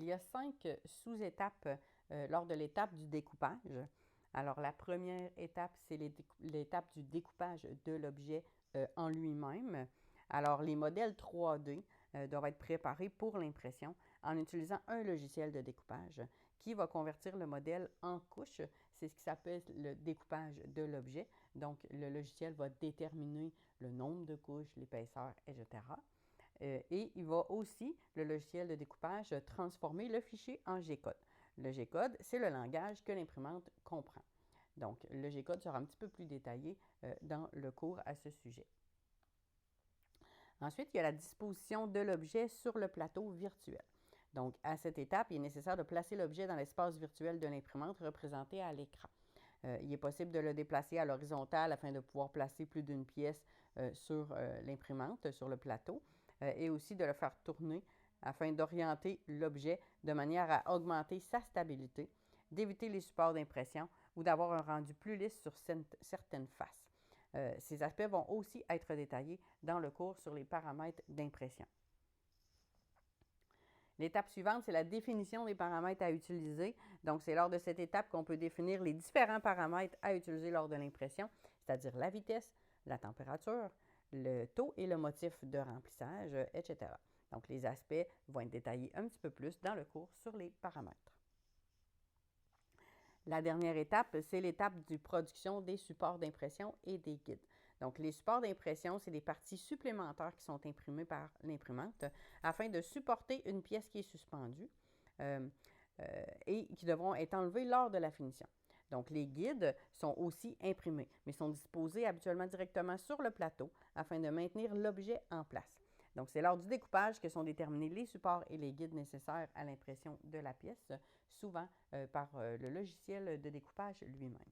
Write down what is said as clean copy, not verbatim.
y a 5 sous-étapes lors de l'étape du découpage. Alors, la première étape, c'est l'étape du découpage de l'objet en lui-même. Alors, les modèles 3D doivent être préparés pour l'impression en utilisant un logiciel de découpage qui va convertir le modèle en couches. C'est ce qui s'appelle le découpage de l'objet. Donc, le logiciel va déterminer le nombre de couches, l'épaisseur, etc. Et il va aussi, le logiciel de découpage, transformer le fichier en G-code. Le G-code, c'est le langage que l'imprimante comprend. Donc, le G-code sera un petit peu plus détaillé dans le cours à ce sujet. Ensuite, il y a la disposition de l'objet sur le plateau virtuel. Donc, à cette étape, il est nécessaire de placer l'objet dans l'espace virtuel de l'imprimante représenté à l'écran. Il est possible de le déplacer à l'horizontale afin de pouvoir placer plus d'une pièce sur l'imprimante, sur le plateau, et aussi de le faire tourner afin d'orienter l'objet de manière à augmenter sa stabilité, d'éviter les supports d'impression ou d'avoir un rendu plus lisse sur certaines faces. Ces aspects vont aussi être détaillés dans le cours sur les paramètres d'impression. L'étape suivante, c'est la définition des paramètres à utiliser. Donc, c'est lors de cette étape qu'on peut définir les différents paramètres à utiliser lors de l'impression, c'est-à-dire la vitesse, la température, le taux et le motif de remplissage, etc. Donc, les aspects vont être détaillés un petit peu plus dans le cours sur les paramètres. La dernière étape, c'est l'étape de production des supports d'impression et des guides. Donc, les supports d'impression, c'est des parties supplémentaires qui sont imprimées par l'imprimante afin de supporter une pièce qui est suspendue et qui devront être enlevées lors de la finition. Donc, les guides sont aussi imprimés, mais sont disposés habituellement directement sur le plateau afin de maintenir l'objet en place. Donc, c'est lors du découpage que sont déterminés les supports et les guides nécessaires à l'impression de la pièce, souvent par le logiciel de découpage lui-même.